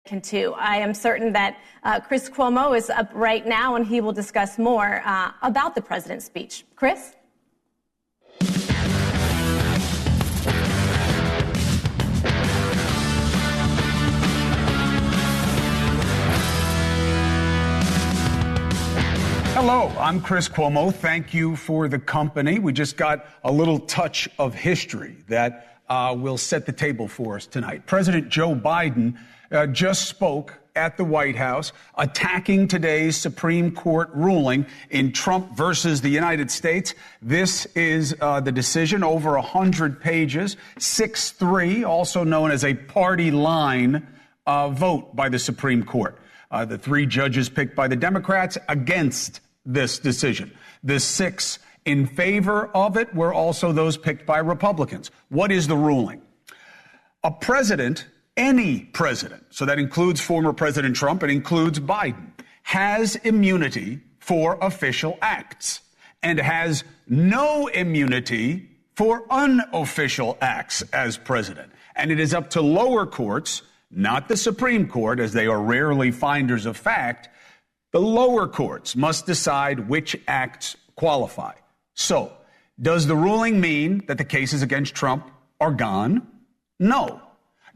Too. I am certain that Chris Cuomo is up right now, and he will discuss more about the president's speech. Chris? Hello, I'm Chris Cuomo. Thank you for the company. We just got a little touch of history that will set the table for us tonight. President Joe Biden just spoke at the White House attacking today's Supreme Court ruling in Trump versus the United States. This is the decision, over 100 pages, 6-3, also known as a party line vote by the Supreme Court. The 3 judges picked by the Democrats against this decision. The 6 in favor of it were also those picked by Republicans. What is the ruling? A president, any president, so that includes former President Trump, it includes Biden, has immunity for official acts and has no immunity for unofficial acts as president. And it is up to lower courts, not the Supreme Court, as they are rarely finders of fact. The lower courts must decide which acts qualify. So, does the ruling mean that the cases against Trump are gone? No.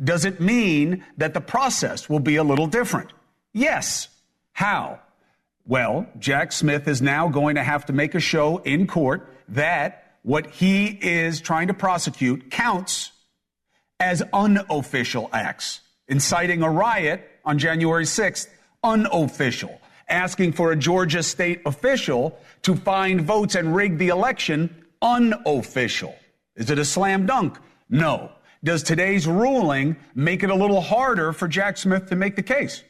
Does it mean that the process will be a little different? Yes. How? Well, Jack Smith is now going to have to make a show in court that what he is trying to prosecute counts as unofficial acts. Inciting a riot on January 6th, unofficial. Asking for a Georgia state official to find votes and rig the election, unofficial. Is it a slam dunk? No. Does today's ruling make it a little harder for Jack Smith to make the case?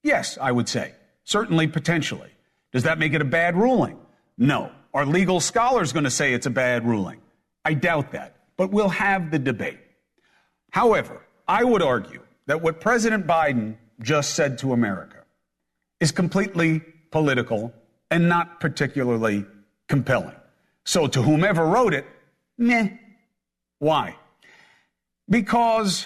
Yes, I would say. Certainly, potentially. Does that make it a bad ruling? No. Are legal scholars going to say it's a bad ruling? I doubt that, but we'll have the debate. However, I would argue that what President Biden just said to America is completely political and not particularly compelling. So to whomever wrote it, meh. Why? Because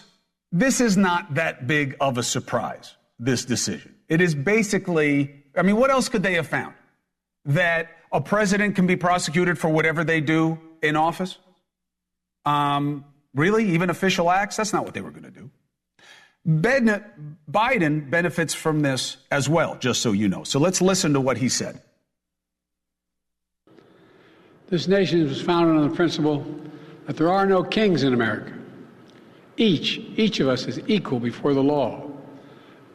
this is not that big of a surprise, this decision. It is basically, what else could they have found? That a president can be prosecuted for whatever they do in office? Really? Even official acts? That's not what they were going to do. Biden benefits from this as well, just so you know. So let's listen to what he said. This nation was founded on the principle that there are no kings in America. Each of us is equal before the law.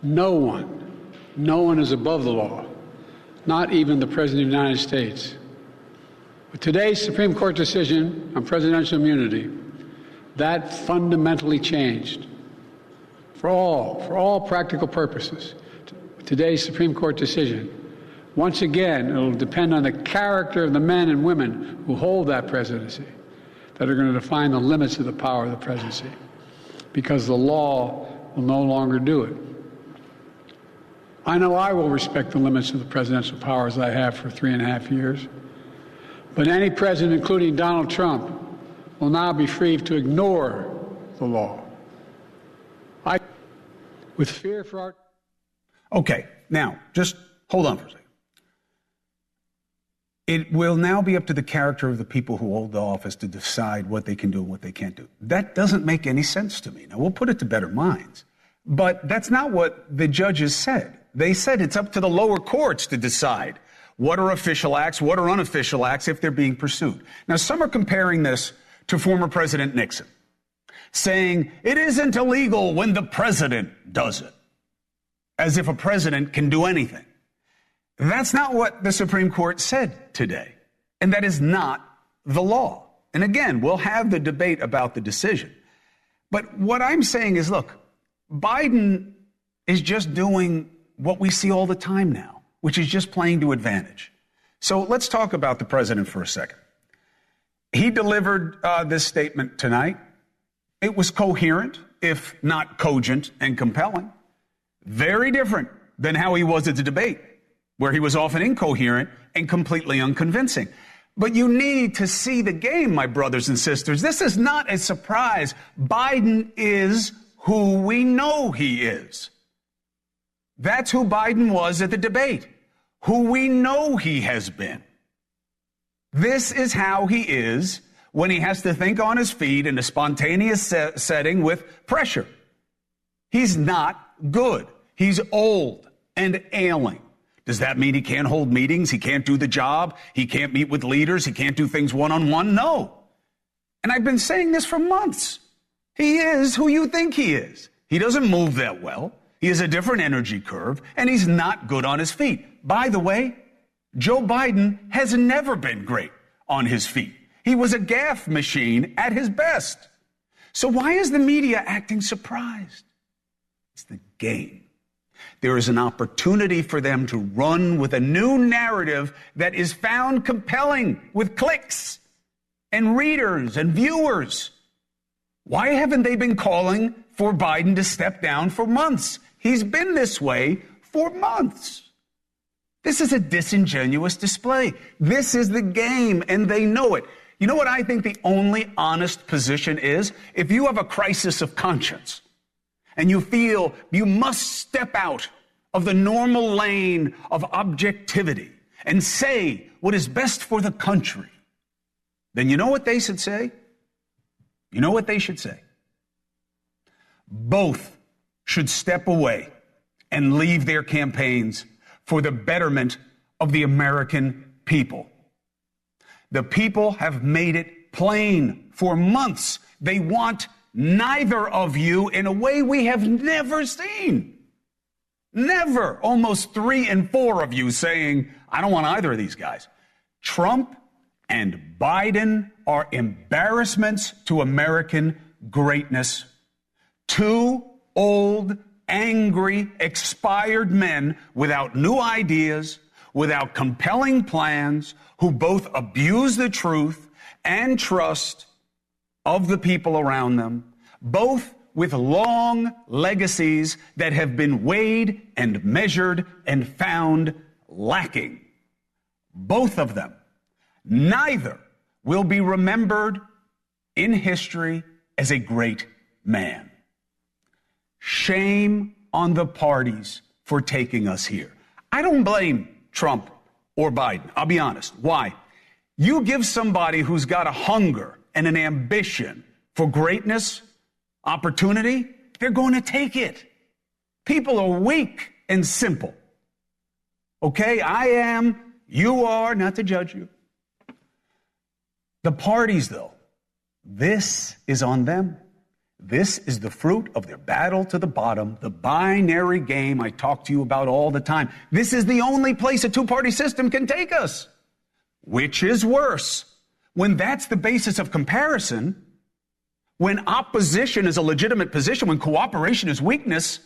No one is above the law, not even the President of the United States. With today's Supreme Court decision on presidential immunity, that fundamentally changed. For all practical purposes, today's Supreme Court decision, once again, it will depend on the character of the men and women who hold that presidency that are going to define the limits of the power of the presidency, because the law will no longer do it. I know I will respect the limits of the presidential powers I have for 3.5 years, but any president, including Donald Trump, will now be free to ignore the law. With fear for our... Okay, now, just hold on for a second. It will now be up to the character of the people who hold the office to decide what they can do and what they can't do. That doesn't make any sense to me. Now, we'll put it to better minds. But that's not what the judges said. They said it's up to the lower courts to decide what are official acts, what are unofficial acts if they're being pursued. Now, some are comparing this to former President Nixon, saying it isn't illegal when the president does it, as if a president can do anything. That's not what the Supreme Court said today, and that is not the law. And again, we'll have the debate about the decision. But what I'm saying is, look, Biden is just doing what we see all the time now, which is just playing to advantage. So let's talk about the president for a second. He delivered this statement tonight. It was coherent, if not cogent and compelling. Very different than how he was at the debate, where he was often incoherent and completely unconvincing. But you need to see the game, my brothers and sisters. This is not a surprise. Biden is who we know he is. That's who Biden was at the debate, who we know he has been. This is how he is when he has to think on his feet in a spontaneous setting with pressure. He's not good. He's old and ailing. Does that mean he can't hold meetings? He can't do the job? He can't meet with leaders? He can't do things one-on-one? No. And I've been saying this for months. He is who you think he is. He doesn't move that well. He has a different energy curve, and he's not good on his feet. By the way, Joe Biden has never been great on his feet. He was a gaffe machine at his best. So why is the media acting surprised? It's the game. There is an opportunity for them to run with a new narrative that is found compelling with clicks and readers and viewers. Why haven't they been calling for Biden to step down for months? He's been this way for months. This is a disingenuous display. This is the game, and they know it. You know what I think the only honest position is? If you have a crisis of conscience and you feel you must step out of the normal lane of objectivity and say what is best for the country, then you know what they should say? You know what they should say? Both should step away and leave their campaigns for the betterment of the American people. The people have made it plain for months. They want neither of you in a way we have never seen. Never. Almost 3 in 4 of you saying, I don't want either of these guys. Trump and Biden are embarrassments to American greatness. 2 old, angry, expired men without new ideas, without compelling plans, who both abuse the truth and trust of the people around them, both with long legacies that have been weighed and measured and found lacking. Both of them. Neither will be remembered in history as a great man. Shame on the parties for taking us here. I don't blame Trump or Biden. I'll be honest. Why? You give somebody who's got a hunger and an ambition for greatness, opportunity, they're going to take it. People are weak and simple. Okay, I am, you are, not to judge you. The parties, though, this is on them. This is the fruit of their battle to the bottom, the binary game I talk to you about all the time. This is the only place a two-party system can take us. Which is worse? When that's the basis of comparison, when opposition is a legitimate position, when cooperation is weakness,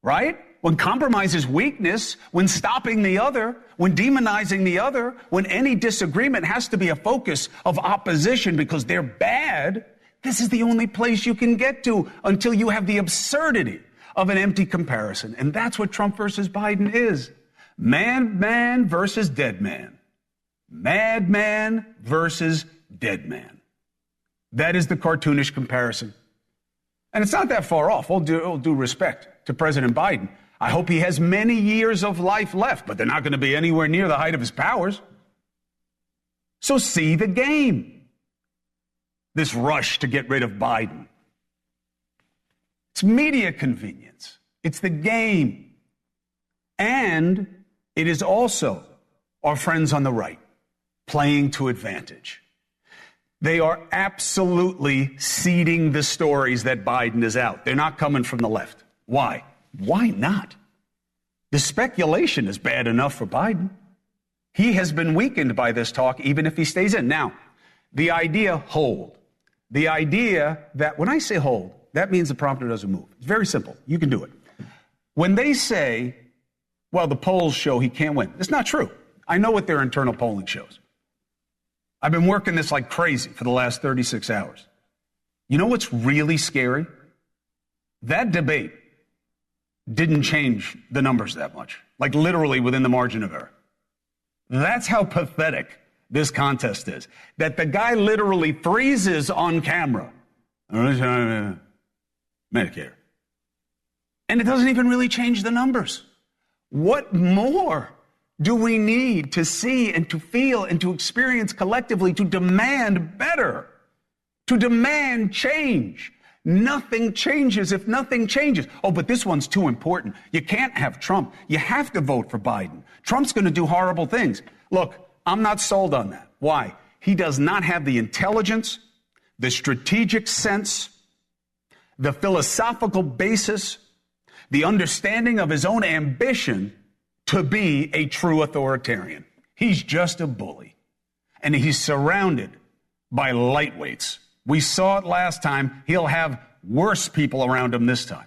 right? When compromise is weakness, when stopping the other, when demonizing the other, when any disagreement has to be a focus of opposition because they're bad, this is the only place you can get to until you have the absurdity of an empty comparison. And that's what Trump versus Biden is. Man versus dead man. Madman versus dead man. That is the cartoonish comparison. And it's not that far off. All due respect to President Biden. I hope he has many years of life left, but they're not going to be anywhere near the height of his powers. So see the game. This rush to get rid of Biden. It's media convenience. It's the game. And it is also our friends on the right playing to advantage. They are absolutely seeding the stories that Biden is out. They're not coming from the left. Why? Why not? The speculation is bad enough for Biden. He has been weakened by this talk, even if he stays in. Now, the idea hold. The idea that when I say hold, that means the prompter doesn't move. It's very simple. You can do it. When they say, well, the polls show he can't win, it's not true. I know what their internal polling shows. I've been working this like crazy for the last 36 hours. You know what's really scary? That debate didn't change the numbers that much, like literally within the margin of error. That's how pathetic this contest is, that the guy literally freezes on camera. Medicare. And it doesn't even really change the numbers. What more do we need to see and to feel and to experience collectively to demand better, to demand change? Nothing changes if nothing changes. Oh, but this one's too important. You can't have Trump. You have to vote for Biden. Trump's going to do horrible things. Look, I'm not sold on that. Why? He does not have the intelligence, the strategic sense, the philosophical basis, the understanding of his own ambition to be a true authoritarian. He's just a bully. And he's surrounded by lightweights. We saw it last time. He'll have worse people around him this time.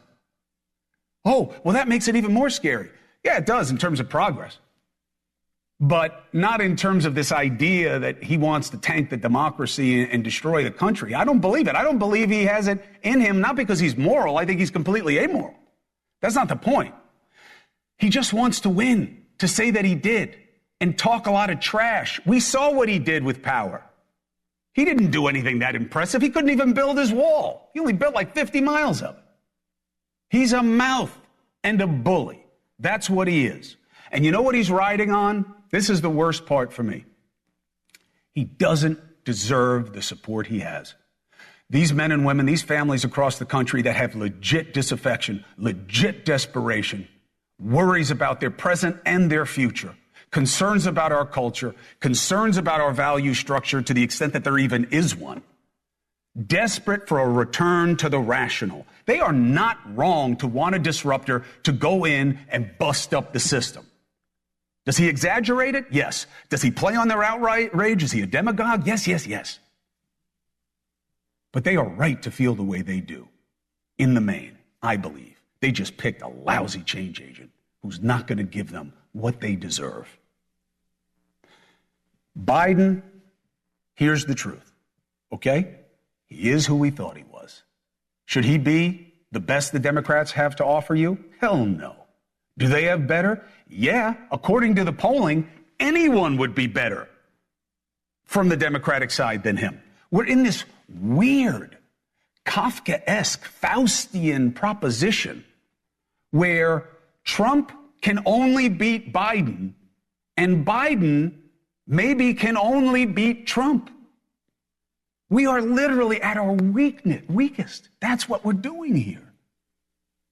Oh, well, that makes it even more scary. Yeah, it does in terms of progress. But not in terms of this idea that he wants to tank the democracy and destroy the country. I don't believe it. I don't believe he has it in him, not because he's moral. I think he's completely amoral. That's not the point. He just wants to win, to say that he did, and talk a lot of trash. We saw what he did with power. He didn't do anything that impressive. He couldn't even build his wall. He only built like 50 miles of it. He's a mouth and a bully. That's what he is. And you know what he's riding on? This is the worst part for me. He doesn't deserve the support he has. These men and women, these families across the country that have legit disaffection, legit desperation, worries about their present and their future, concerns about our culture, concerns about our value structure to the extent that there even is one, desperate for a return to the rational. They are not wrong to want a disruptor to go in and bust up the system. Does he exaggerate it? Yes. Does he play on their outrage? Is he a demagogue? Yes, yes, yes. But they are right to feel the way they do. In the main, I believe. They just picked a lousy change agent who's not going to give them what they deserve. Biden, here's the truth, okay? He is who we thought he was. Should he be the best the Democrats have to offer you? Hell no. Do they have better? Yeah, according to the polling, anyone would be better from the Democratic side than him. We're in this weird, Kafkaesque, Faustian proposition where Trump can only beat Biden and Biden maybe can only beat Trump. We are literally at our weakest. That's what we're doing here.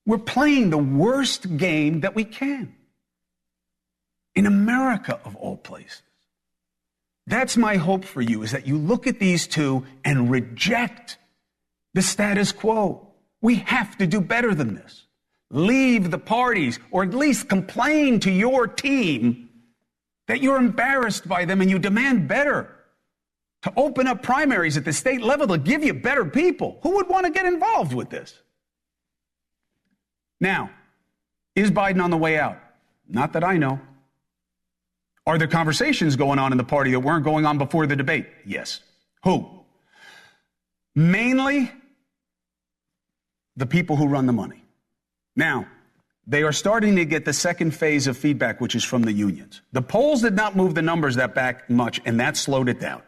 We're playing the worst game that we can. In America, of all places. That's my hope for you, is that you look at these two and reject the status quo. We have to do better than this. Leave the parties, or at least complain to your team that you're embarrassed by them and you demand better. To open up primaries at the state level to give you better people. Who would want to get involved with this? Now, is Biden on the way out? Not that I know. Are there conversations going on in the party that weren't going on before the debate? Yes. Who? Mainly the people who run the money. Now, they are starting to get the second phase of feedback, which is from the unions. The polls did not move the numbers that back much, and that slowed it down.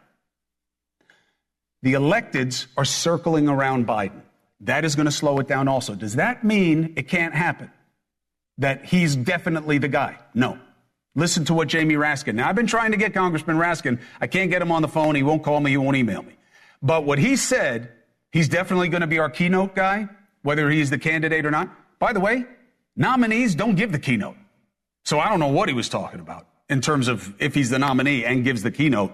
The electeds are circling around Biden. That is going to slow it down also. Does that mean it can't happen? That he's definitely the guy? No. Listen to what Jamie Raskin. Now, I've been trying to get Congressman Raskin. I can't get him on the phone. He won't call me. He won't email me. But what he said, he's definitely going to be our keynote guy, whether he's the candidate or not. By the way, nominees don't give the keynote. So I don't know what he was talking about in terms of if he's the nominee and gives the keynote.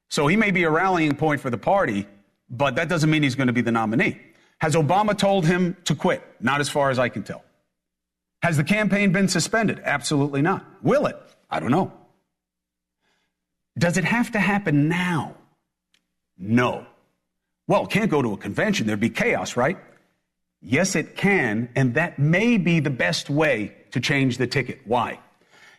So he may be a rallying point for the party, but that doesn't mean he's going to be the nominee. Has Obama told him to quit? Not as far as I can tell. Has the campaign been suspended? Absolutely not. Will it? I don't know. Does it have to happen now? No. Well, it can't go to a convention. There'd be chaos, right? Yes, it can, and that may be the best way to change the ticket. Why?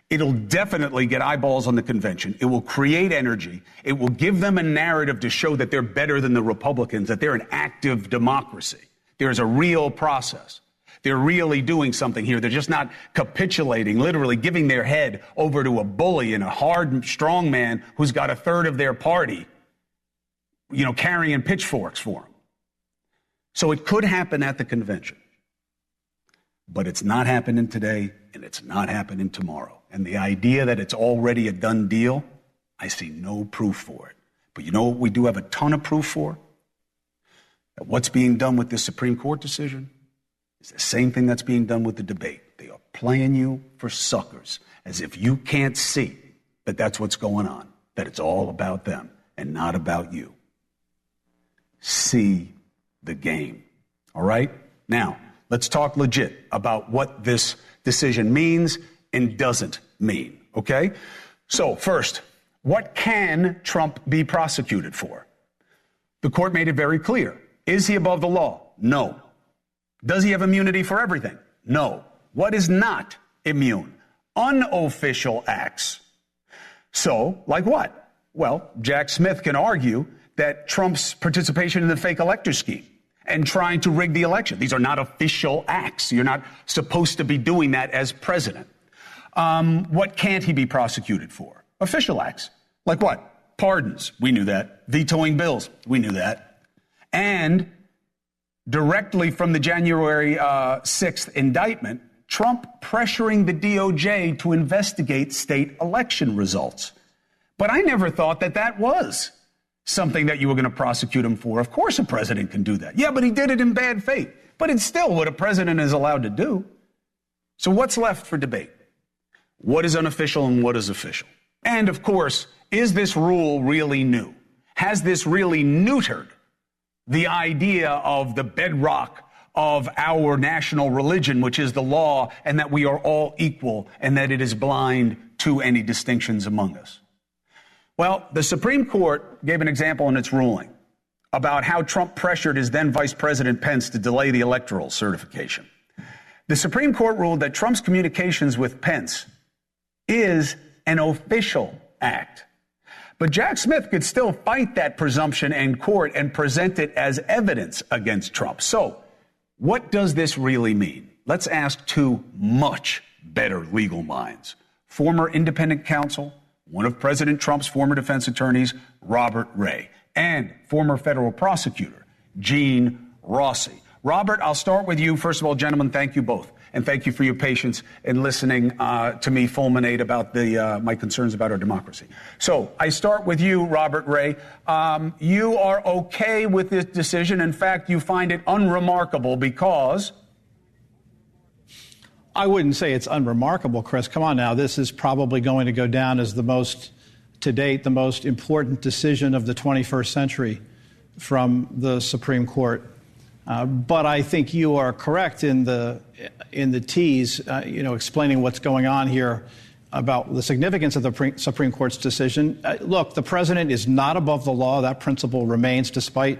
It'll definitely get eyeballs on the convention. It will create energy. It will give them a narrative to show that they're better than the Republicans, that they're an active democracy. There's a real process. They're really doing something here. They're just not capitulating, literally giving their head over to a bully and a hard, strong man who's got a third of their party, carrying pitchforks for him. So it could happen at the convention. But it's not happening today, and it's not happening tomorrow. And the idea that it's already a done deal, I see no proof for it. But you know what we do have a ton of proof for? That what's being done with this Supreme Court decision is the same thing that's being done with the debate. They are playing you for suckers, as if you can't see that that's what's going on, that it's all about them and not about you. See the game. All right? Now, let's talk legit about what this decision means and doesn't mean, okay? So first, what can Trump be prosecuted for? The court made it very clear. Is he above the law? No. Does he have immunity for everything? No. What is not immune? Unofficial acts. So, like what? Well, Jack Smith can argue that Trump's participation in the fake elector scheme and trying to rig the election, these are not official acts. You're not supposed to be doing that as president. What can't he be prosecuted for? Official acts. Like what? Pardons. We knew that. Vetoing bills. We knew that. And directly from the January 6th indictment, Trump pressuring the DOJ to investigate state election results. But I never thought that that was something that you were going to prosecute him for. Of course a president can do that. Yeah, but he did it in bad faith. But it's still what a president is allowed to do. So what's left for debate? What is unofficial and what is official? And of course, is this rule really new? Has this really neutered the idea of the bedrock of our national religion, which is the law, and that we are all equal and that it is blind to any distinctions among us? Well, the Supreme Court gave an example in its ruling about how Trump pressured his then Vice President Pence to delay the electoral certification. The Supreme Court ruled that Trump's communications with Pence is an official act. But Jack Smith could still fight that presumption in court and present it as evidence against Trump. So, what does this really mean? Let's ask two much better legal minds. Former independent counsel, one of President Trump's former defense attorneys, Robert Ray, and former federal prosecutor, Gene Rossi. Robert, I'll start with you. First of all, gentlemen, thank you both. And thank you for your patience in listening to me fulminate about my concerns about our democracy. So I start with you, Robert Ray. You are okay with this decision. In fact, you find it unremarkable because... I wouldn't say it's unremarkable, Chris. Come on now. This is probably going to go down as the most important decision of the 21st century from the Supreme Court. But I think you are correct in the tease, explaining what's going on here about the significance of the Supreme Court's decision. Look, the president is not above the law. That principle remains despite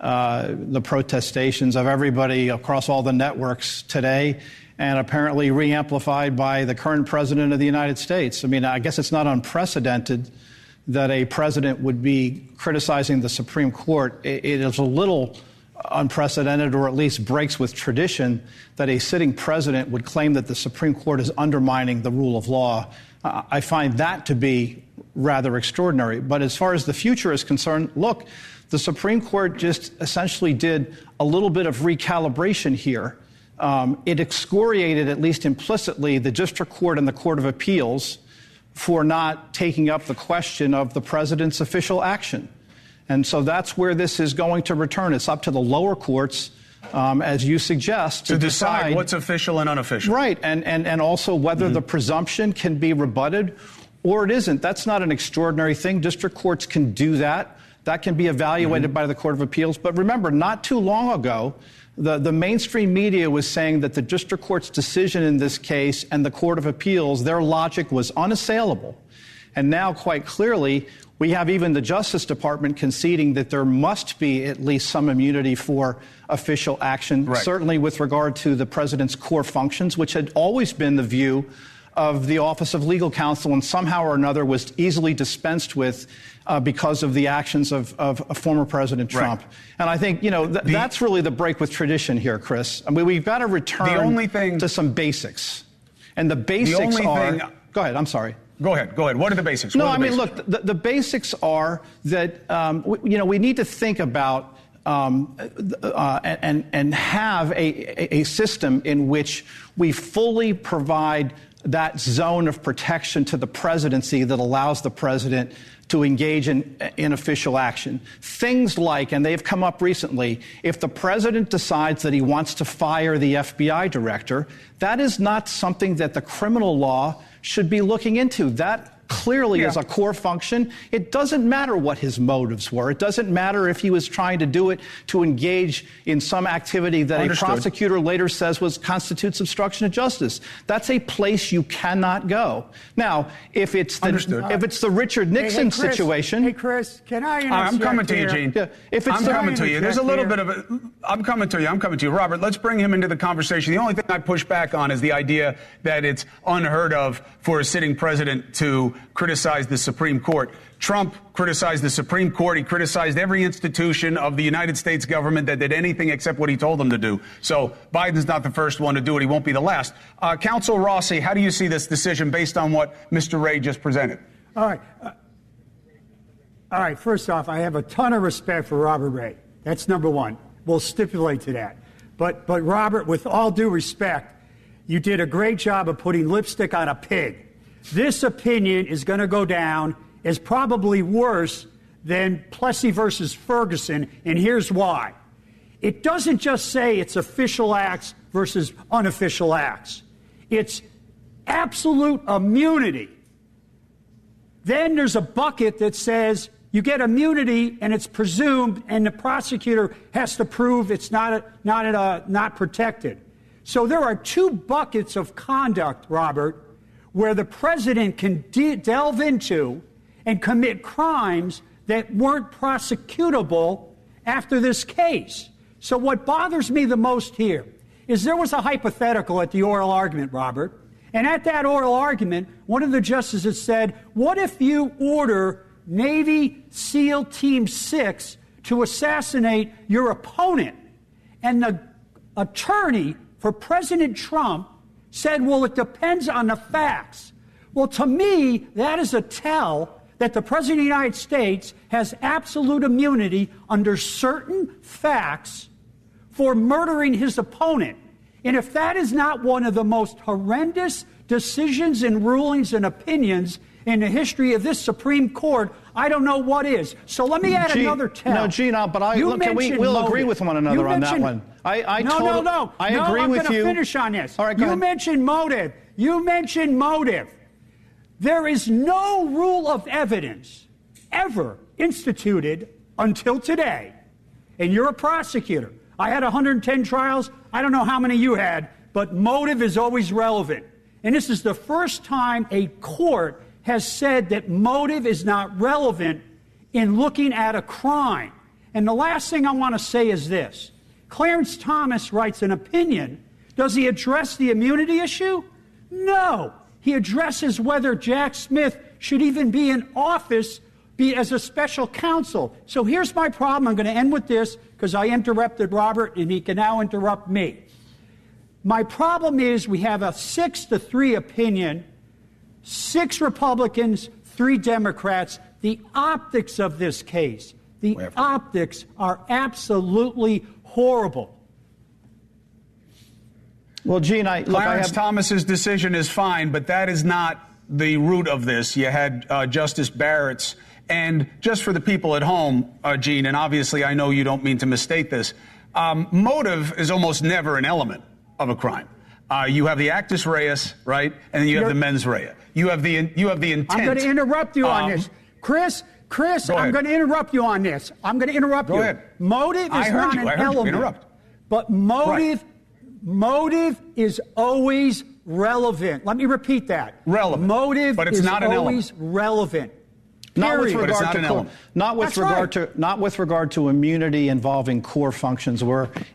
the protestations of everybody across all the networks today, and apparently re-amplified by the current president of the United States. I mean, I guess it's not unprecedented that a president would be criticizing the Supreme Court. It is a little unprecedented, or at least breaks with tradition, that a sitting president would claim that the Supreme Court is undermining the rule of law. I find that to be rather extraordinary. But as far as the future is concerned, look, the Supreme Court just essentially did a little bit of recalibration here. It excoriated, at least implicitly, the district court and the Court of Appeals for not taking up the question of the president's official action. And so that's where this is going to return. It's up to the lower courts, as you suggest, to decide what's official and unofficial. Right, and also whether the presumption can be rebutted or it isn't. That's not an extraordinary thing. District courts can do that. That can be evaluated by the Court of Appeals. But remember, not too long ago, the mainstream media was saying that the district court's decision in this case and the Court of Appeals, their logic was unassailable. And now, quite clearly, we have even the Justice Department conceding that there must be at least some immunity for official action, certainly with regard to the president's core functions, which had always been the view of the Office of Legal Counsel and somehow or another was easily dispensed with because of the actions of former President Trump. And I think, that's really the break with tradition here, Chris. I mean, we've got to return to some basics. And the basics are... Go ahead, I'm sorry. Go ahead. What are the basics? No, I mean, look, the basics are that, we need to think about and have a system in which we fully provide that zone of protection to the presidency that allows the president to engage in official action. Things like, and they've come up recently, if the president decides that he wants to fire the FBI director, that is not something that the criminal law should be looking into. That clearly is a core function. It doesn't matter what his motives were. It doesn't matter if he was trying to do it to engage in some activity that a prosecutor later says constitutes obstruction of justice. That's a place you cannot go. Now, if it's the Richard Nixon situation. Hey, Chris, can I interject? I'm coming to you, Gene. Yeah, I'm coming to you. There's a little bit of a. I'm coming to you. Robert, let's bring him into the conversation. The only thing I push back on is the idea that it's unheard of for a sitting president to criticize the Supreme Court. Trump criticized the Supreme Court. He criticized every institution of the United States government that did anything except what he told them to do. So Biden's not the first one to do it. He won't be the last. Counsel Rossi, how do you see this decision based on what Mr. Ray just presented? All right. First off, I have a ton of respect for Robert Ray. That's number one. We'll stipulate to that. But Robert, with all due respect, you did a great job of putting lipstick on a pig. This opinion is going to go down as probably worse than Plessy versus Ferguson, and here's why. It doesn't just say it's official acts versus unofficial acts. It's absolute immunity. Then there's a bucket that says you get immunity and it's presumed, and the prosecutor has to prove it's not protected. So there are two buckets of conduct, Robert, where the president can delve into and commit crimes that weren't prosecutable after this case. So what bothers me the most here is there was a hypothetical at the oral argument, Robert, and at that oral argument, one of the justices said, what if you order Navy SEAL Team 6 to assassinate your opponent? And the attorney for President Trump said, well, it depends on the facts. Well, to me, that is a tell that the President of the United States has absolute immunity under certain facts for murdering his opponent. And if that is not one of the most horrendous decisions and rulings and opinions in the history of this Supreme Court, I don't know what is. So let me add another tell. No, Gene, we'll agree with one another on that one. I agree with you. I'm going to finish on this. All right, go ahead. You mentioned motive. There is no rule of evidence ever instituted until today. And you're a prosecutor. I had 110 trials. I don't know how many you had, but motive is always relevant. And this is the first time a court has said that motive is not relevant in looking at a crime. And the last thing I want to say is this. Clarence Thomas writes an opinion. Does he address the immunity issue? No. He addresses whether Jack Smith should even be in office, be as a special counsel. So here's my problem. I'm going to end with this because I interrupted Robert and he can now interrupt me. My problem is we have a 6-3 opinion, 6 Republicans, 3 Democrats. The optics of this case, optics are absolutely horrible. Well, Gene, Clarence Thomas's decision is fine, but that is not the root of this. You had Justice Barrett's. And just for the people at home, Gene, and obviously I know you don't mean to misstate this, motive is almost never an element of a crime. You have the actus reus, right? And then you have the mens rea. You have the intent. I'm going to interrupt you on this. Chris, I'm going to interrupt you on this. I'm going to interrupt you. Go ahead. Motive is not an element. But motive is always relevant. Let me repeat that. Relevant. Motive but it's is not an always element. Relevant. Not with regard to immunity involving core functions,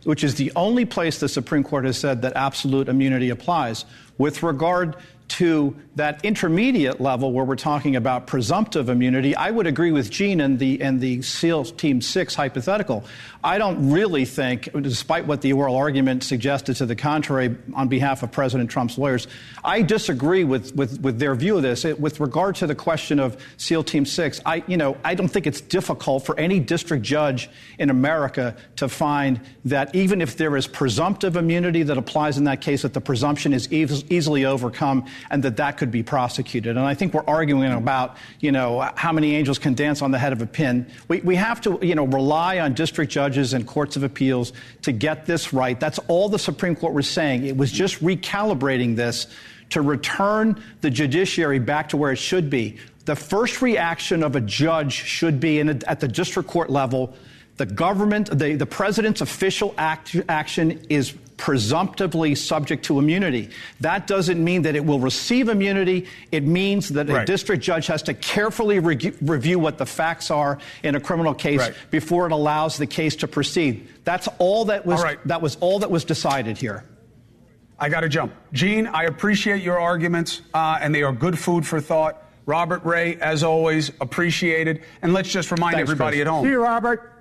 which is the only place the Supreme Court has said that absolute immunity applies. With regard to that intermediate level where we're talking about presumptive immunity, I would agree with Gene and the SEAL Team 6 hypothetical. I don't really think, despite what the oral argument suggested to the contrary on behalf of President Trump's lawyers, I disagree with their view of this. With regard to the question of SEAL Team 6, I don't think it's difficult for any district judge in America to find that even if there is presumptive immunity that applies in that case, that the presumption is easily overcome and that could be prosecuted. And I think we're arguing about, how many angels can dance on the head of a pin. We have to, rely on district judges and courts of appeals to get this right. That's all the Supreme Court was saying. It was just recalibrating this to return the judiciary back to where it should be. The first reaction of a judge should be at the district court level. The government, the president's official action is presumptively subject to immunity. That doesn't mean that it will receive immunity. It means that a district judge has to carefully review what the facts are in a criminal case before it allows the case to proceed. That's all that was. That was all that was decided here. I got to jump. Gene, I appreciate your arguments, and they are good food for thought. Robert, Ray, as always, appreciated. And let's just remind everybody at home. See you, Robert.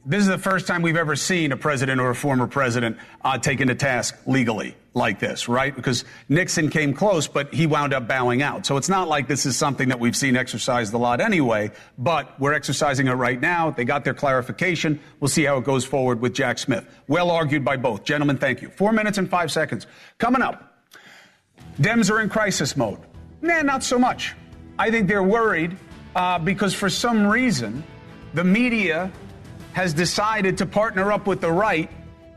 This is the first time we've ever seen a president or a former president taken to task legally like this, right? Because Nixon came close, but he wound up bowing out. So it's not like this is something that we've seen exercised a lot anyway, but we're exercising it right now. They got their clarification. We'll see how it goes forward with Jack Smith. Well argued by both. Gentlemen, thank you. 4 minutes and 5 seconds. Coming up, Dems are in crisis mode. Nah, not so much. I think they're worried because for some reason, the media has decided to partner up with the right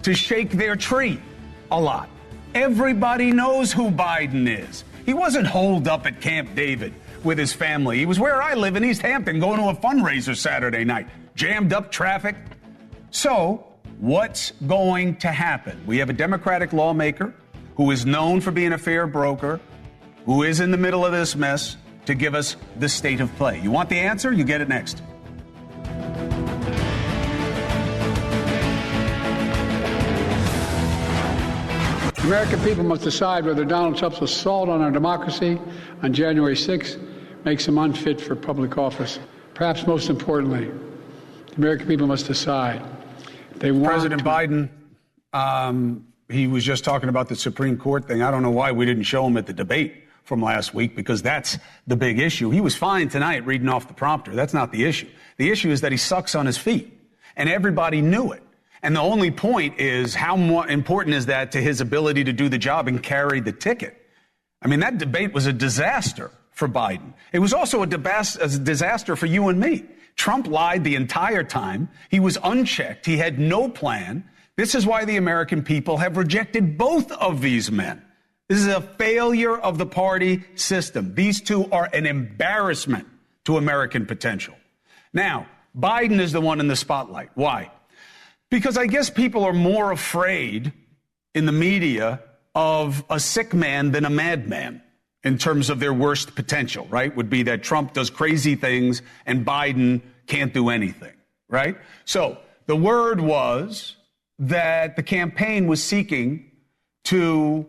to shake their tree a lot. Everybody knows who Biden is. He wasn't holed up at Camp David with his family. He was where I live in East Hampton going to a fundraiser Saturday night. Jammed up traffic. So what's going to happen? We have a Democratic lawmaker who is known for being a fair broker, who is in the middle of this mess, to give us the state of play. You want the answer? You get it next. The American people must decide whether Donald Trump's assault on our democracy on January 6th makes him unfit for public office. Perhaps most importantly, the American people must decide. They want President Biden, he was just talking about the Supreme Court thing. I don't know why we didn't show him at the debate from last week, because that's the big issue. He was fine tonight reading off the prompter. That's not the issue. The issue is that he sucks on his feet, and everybody knew it. And the only point is, how more important is that to his ability to do the job and carry the ticket? I mean, that debate was a disaster for Biden. It was also a disaster for you and me. Trump lied the entire time. He was unchecked. He had no plan. This is why the American people have rejected both of these men. This is a failure of the party system. These two are an embarrassment to American potential. Now, Biden is the one in the spotlight. Why? Because I guess people are more afraid in the media of a sick man than a madman in terms of their worst potential, right? Would be that Trump does crazy things and Biden can't do anything, right? So the word was that the campaign was seeking to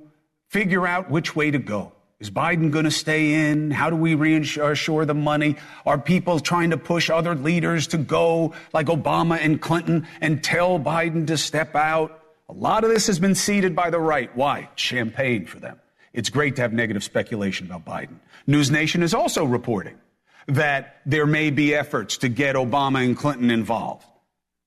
figure out which way to go. Is Biden going to stay in? How do we reassure the money? Are people trying to push other leaders to go, like Obama and Clinton, and tell Biden to step out? A lot of this has been seeded by the right. Why? Champagne for them. It's great to have negative speculation about Biden. NewsNation is also reporting that there may be efforts to get Obama and Clinton involved.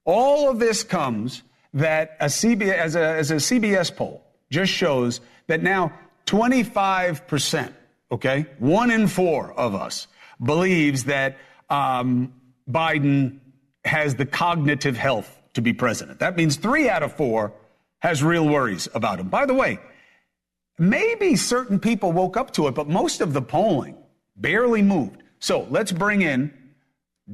All of this comes that as a CBS poll just shows that now 25%, okay, 1 in 4 of us believes that Biden has the cognitive health to be president. That means 3 out of 4 has real worries about him. By the way, maybe certain people woke up to it, but most of the polling barely moved. So let's bring in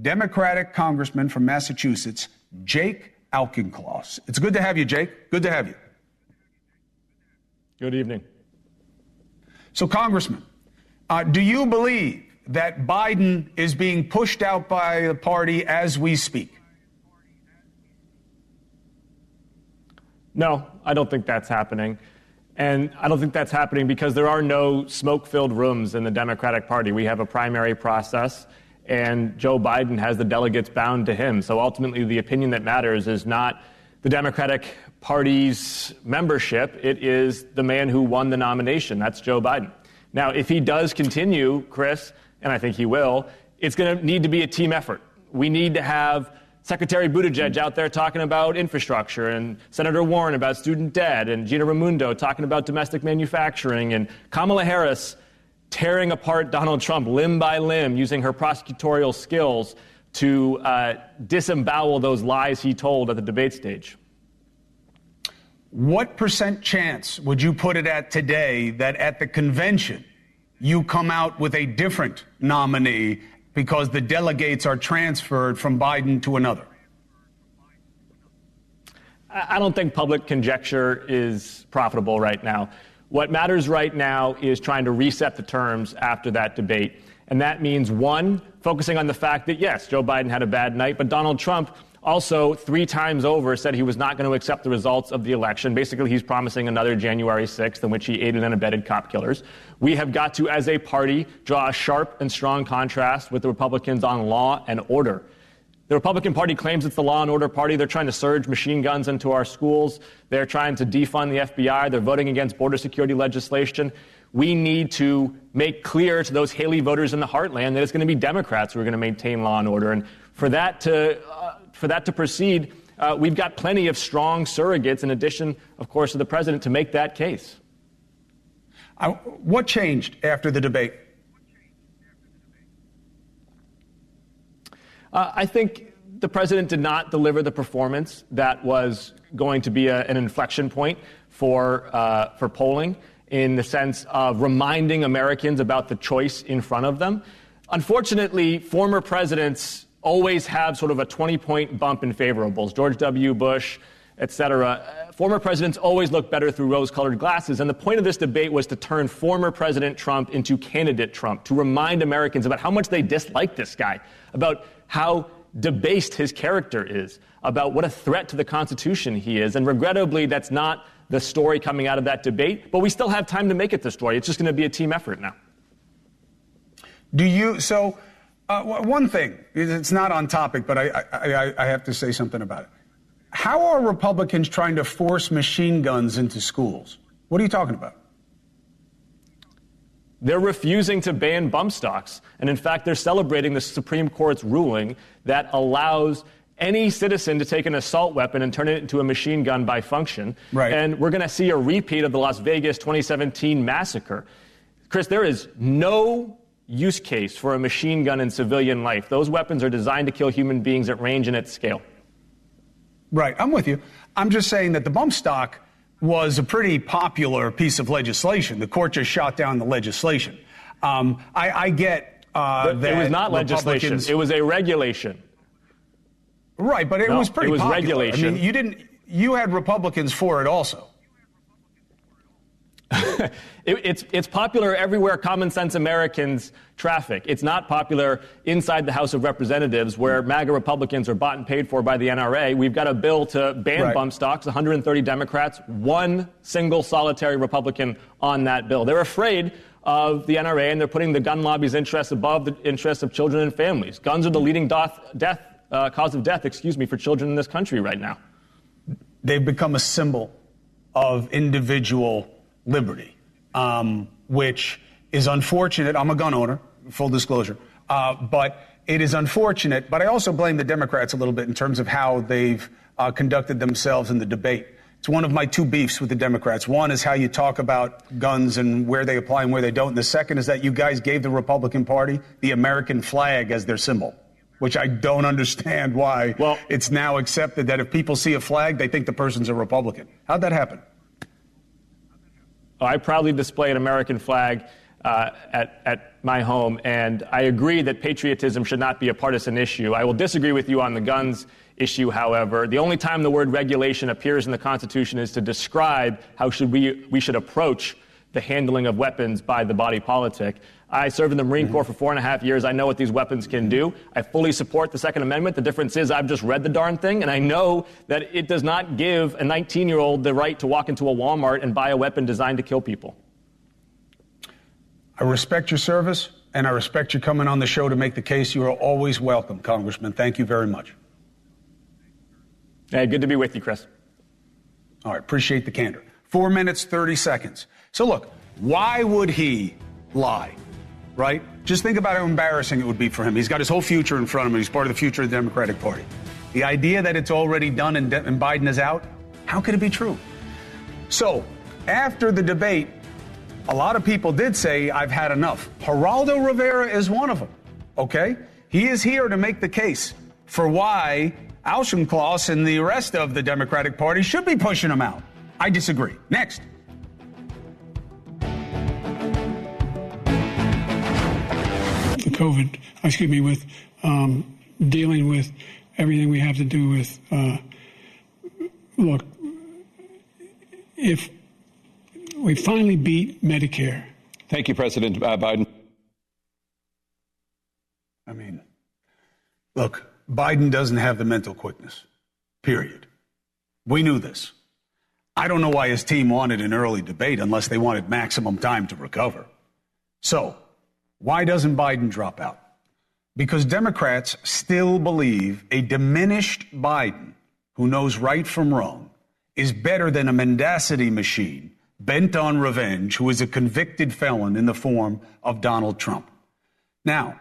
Democratic Congressman from Massachusetts, Jake Auchincloss. It's good to have you, Jake. Good to have you. Good evening. So, Congressman, do you believe that Biden is being pushed out by the party as we speak? No, I don't think that's happening. And I don't think that's happening because there are no smoke-filled rooms in the Democratic Party. We have a primary process, and Joe Biden has the delegates bound to him. So ultimately, the opinion that matters is not the Democratic Party's membership. It is the man who won the nomination. That's Joe Biden. Now, if he does continue, Chris, and I think he will, it's going to need to be a team effort. We need to have Secretary Buttigieg out there talking about infrastructure, and Senator Warren about student debt, and Gina Raimondo talking about domestic manufacturing, and Kamala Harris tearing apart Donald Trump limb by limb using her prosecutorial skills to disembowel those lies he told at the debate stage. What % chance would you put it at today that at the convention you come out with a different nominee because the delegates are transferred from Biden to another? I don't think public conjecture is profitable right now. What matters right now is trying to reset the terms after that debate. And that means, one, focusing on the fact that, yes, Joe Biden had a bad night, but Donald Trump also 3 times over said he was not going to accept the results of the election. Basically, he's promising another January 6th in which he aided and abetted cop killers. We have got to, as a party, draw a sharp and strong contrast with the Republicans on law and order. The Republican Party claims it's the law and order party. They're trying to surge machine guns into our schools. They're trying to defund the FBI. They're voting against border security legislation. We need to make clear to those Haley voters in the heartland that it's going to be Democrats who are going to maintain law and order. And for that to proceed, we've got plenty of strong surrogates, in addition, of course, to the president, to make that case. What changed after the debate? I think the president did not deliver the performance that was going to be an inflection point for polling, in the sense of reminding Americans about the choice in front of them. Unfortunately, former presidents always have sort of a 20-point bump in favorables. George W. Bush, et cetera. Former presidents always look better through rose-colored glasses. And the point of this debate was to turn former President Trump into candidate Trump, to remind Americans about how much they dislike this guy, about how debased his character is, about what a threat to the Constitution he is. And regrettably, that's not the story coming out of that debate. But we still have time to make it the story. It's just going to be a team effort now. One thing, it's not on topic, but I have to say something about it. How are Republicans trying to force machine guns into schools? What are you talking about? They're refusing to ban bump stocks. And in fact, they're celebrating the Supreme Court's ruling that allows any citizen to take an assault weapon and turn it into a machine gun by function. Right. And we're going to see a repeat of the Las Vegas 2017 massacre. Chris, there is no use case for a machine gun in civilian life. Those weapons are designed to kill human beings at range and at scale. Right. I'm with you. I'm just saying that the bump stock was a pretty popular piece of legislation. The court just shot down the legislation. I get that it was not legislation. It was a regulation. Right, but it was pretty popular. It was regulation. I mean, you had Republicans for it also. It's popular everywhere common sense Americans traffic. It's not popular inside the House of Representatives, where MAGA Republicans are bought and paid for by the NRA. We've got a bill to ban bump stocks, 130 Democrats, one single solitary Republican on that bill. They're afraid of the NRA, and they're putting the gun lobby's interests above the interests of children and families. Guns are the leading cause of death, for children in this country right now. They've become a symbol of individual liberty, which is unfortunate. I'm a gun owner, full disclosure, but it is unfortunate. But I also blame the Democrats a little bit in terms of how they've conducted themselves in the debate. It's one of my 2 beefs with the Democrats. One is how you talk about guns and where they apply and where they don't. And the second is that you guys gave the Republican Party the American flag as their symbol, which I don't understand why it's now accepted that if people see a flag, they think the person's a Republican. How'd that happen? I proudly display an American flag at my home, and I agree that patriotism should not be a partisan issue. I will disagree with you on the guns issue, however. The only time the word regulation appears in the Constitution is to describe how we should approach the handling of weapons by the body politic. I served in the Marine Corps for 4.5 years. I know what these weapons can do. I fully support the Second Amendment. The difference is I've just read the darn thing, and I know that it does not give a 19-year-old the right to walk into a Walmart and buy a weapon designed to kill people. I respect your service, and I respect you coming on the show to make the case. You are always welcome, Congressman. Thank you very much. Hey, good to be with you, Chris. All right, appreciate the candor. 4 minutes, 30 seconds. So look, why would he lie, right? Just think about how embarrassing it would be for him. He's got his whole future in front of him. He's part of the future of the Democratic Party. The idea that it's already done and Biden is out, how could it be true? So after the debate, a lot of people did say, I've had enough. Heraldo Rivera is one of them, okay? He is here to make the case for why Auchincloss and the rest of the Democratic Party should be pushing him out. I disagree. Next. With dealing with everything we have to do with, look, if we finally beat Medicare. Thank you, President Biden. I mean, look, Biden doesn't have the mental quickness, period. We knew this. I don't know why his team wanted an early debate unless they wanted maximum time to recover. So, why doesn't Biden drop out? Because Democrats still believe a diminished Biden, who knows right from wrong, is better than a mendacity machine bent on revenge who is a convicted felon in the form of Donald Trump. Now,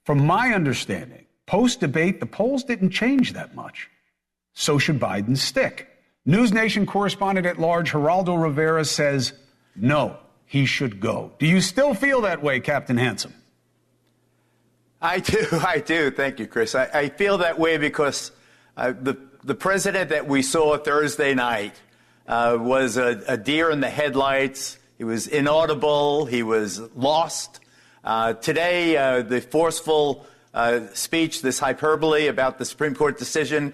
from my understanding, post-debate, the polls didn't change that much. So should Biden stick? NewsNation correspondent at large Heraldo Rivera says no, he should go. Do you still feel that way, Captain Handsome? I do. Thank you, Chris. I feel that way because the president that we saw Thursday night was a deer in the headlights. He was inaudible. He was lost. Today, the forceful speech, this hyperbole about the Supreme Court decision,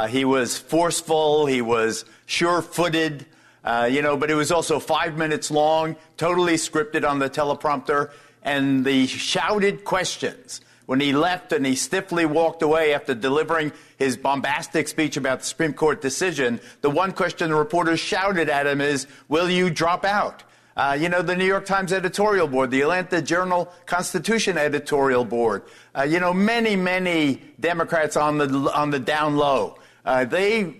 he was forceful. He was sure-footed, but it was also 5 minutes long, totally scripted on the teleprompter. And the shouted questions when he left and he stiffly walked away after delivering his bombastic speech about the Supreme Court decision, the one question the reporters shouted at him is, will you drop out? The New York Times editorial board, the Atlanta Journal-Constitution editorial board, many Democrats on the down low. They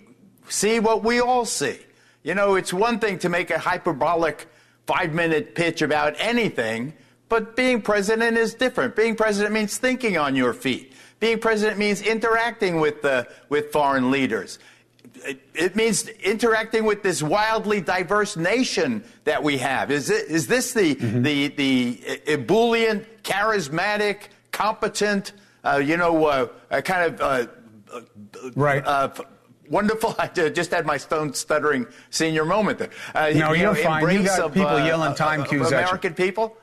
see what we all see. It's one thing to make a hyperbolic 5-minute pitch about anything, but being president is different. Being president means thinking on your feet. Being president means interacting with foreign leaders. It means interacting with this wildly diverse nation that we have. Is this the ebullient, charismatic, competent, wonderful? I just had my stuttering senior moment there. No, you're fine. You got people yelling time cues at you. American people.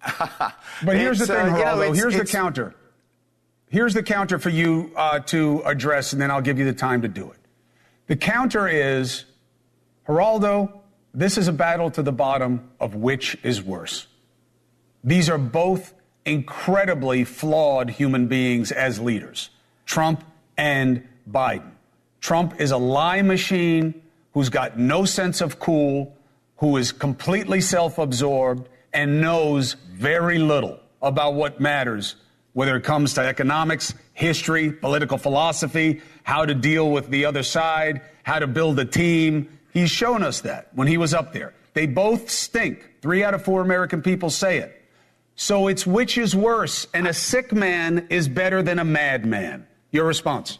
But here's the thing, Heraldo. Here's the counter. Here's the counter for you to address, and then I'll give you the time to do it. The counter is, Heraldo, this is a battle to the bottom of which is worse. These are both incredibly flawed human beings as leaders, Trump and Biden. Trump is a lie machine who's got no sense of cool, who is completely self-absorbed, and knows very little about what matters, whether it comes to economics, history, political philosophy, how to deal with the other side, how to build a team. He's shown us that when he was up there. They both stink. 3 out of 4 American people say it. So it's which is worse, and a sick man is better than a madman. Your response?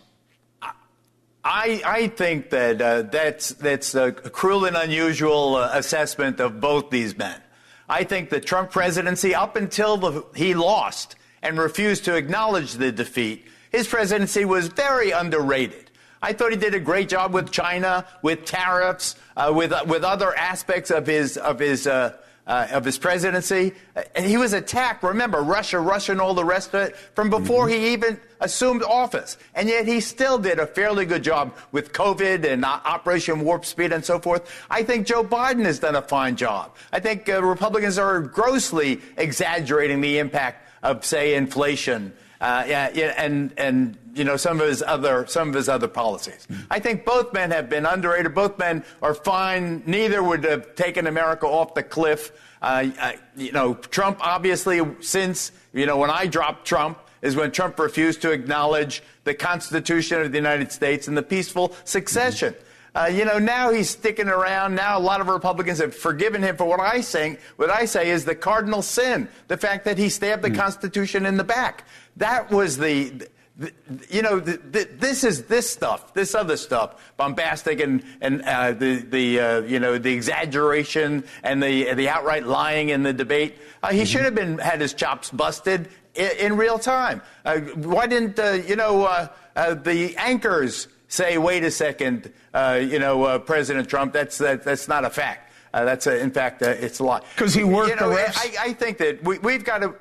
I think that that's a cruel and unusual assessment of both these men. I think the Trump presidency, up until he lost and refused to acknowledge the defeat, his presidency was very underrated. I thought he did a great job with China, with tariffs, with other aspects of his of his presidency. And he was attacked, remember, Russia and all the rest of it, from before he even assumed office. And yet he still did a fairly good job with COVID and Operation Warp Speed and so forth. I think Joe Biden has done a fine job. I think Republicans are grossly exaggerating the impact of, say, inflation and some of his other policies. I think both men have been underrated. Both men are fine. Neither would have taken America off the cliff. Trump, obviously, since when I dropped Trump is when Trump refused to acknowledge the Constitution of the United States and the peaceful succession. Now he's sticking around. Now a lot of Republicans have forgiven him for what I say is the cardinal sin, the fact that he stabbed the Constitution in the back. That was this other stuff, bombastic and the exaggeration and the outright lying in the debate. He should have had his chops busted in real time. Why didn't the anchors say, wait a second, President Trump, that's not a fact. In fact, it's a lie. Because he worked the refs. I think that we've got to.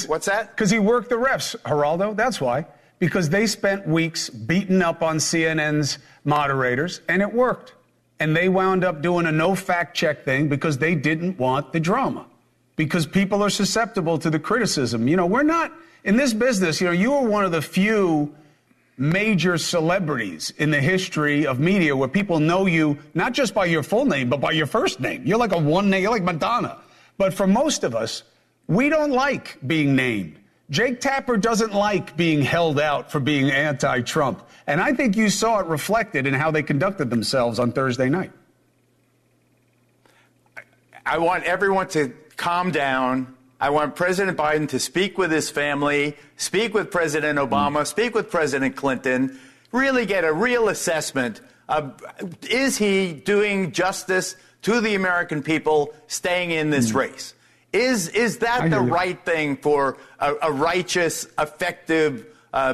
What's that? Because he worked the refs, Heraldo. That's why. Because they spent weeks beating up on CNN's moderators, and it worked. And they wound up doing a no fact check thing because they didn't want the drama. Because people are susceptible to the criticism. We're not in this business. You are one of the few major celebrities in the history of media where people know you not just by your full name, but by your first name. You're like a one name, you're like Madonna. But for most of us, we don't like being named. Jake Tapper doesn't like being held out for being anti-Trump. And I think you saw it reflected in how they conducted themselves on Thursday night. I want everyone to calm down. I want President Biden to speak with his family, speak with President Obama, speak with President Clinton, really get a real assessment of, is he doing justice to the American people staying in this race? Is that the right thing for a righteous, effective,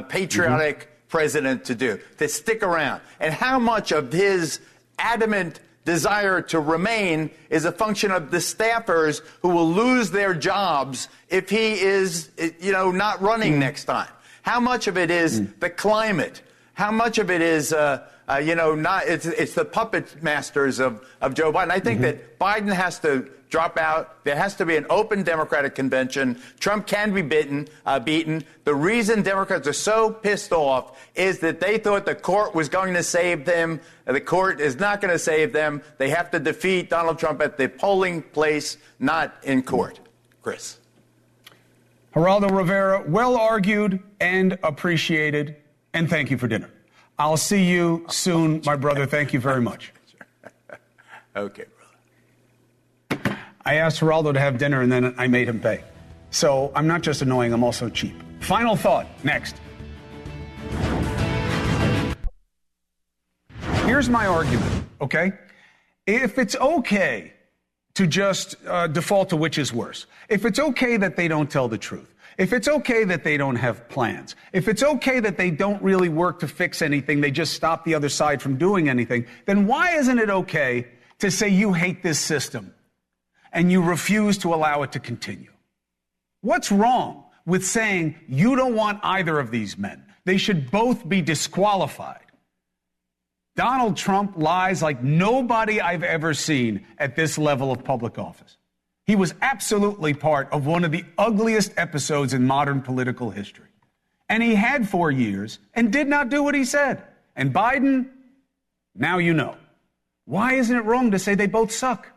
patriotic president to do, to stick around? And how much of his adamant desire to remain is a function of the staffers who will lose their jobs if he is, not running next time? How much of it is the climate? How much of it is, it's the puppet masters of Joe Biden? I think that Biden has to drop out. There has to be an open Democratic convention. Trump can be beaten. The reason Democrats are so pissed off is that they thought the court was going to save them. The court is not going to save them. They have to defeat Donald Trump at the polling place, not in court. Chris. Heraldo Rivera, well argued and appreciated, and thank you for dinner. I'll see you soon, my brother. Thank you very much. Okay. I asked Heraldo to have dinner, and then I made him pay. So I'm not just annoying, I'm also cheap. Final thought, next. Here's my argument, okay? If it's okay to just default to which is worse, if it's okay that they don't tell the truth, if it's okay that they don't have plans, if it's okay that they don't really work to fix anything, they just stop the other side from doing anything, then why isn't it okay to say you hate this system and you refuse to allow it to continue? What's wrong with saying you don't want either of these men? They should both be disqualified. Donald Trump lies like nobody I've ever seen at this level of public office. He was absolutely part of one of the ugliest episodes in modern political history. And he had 4 years and did not do what he said. And Biden, now you know. Why isn't it wrong to say they both suck?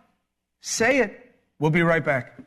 Say it. We'll be right back.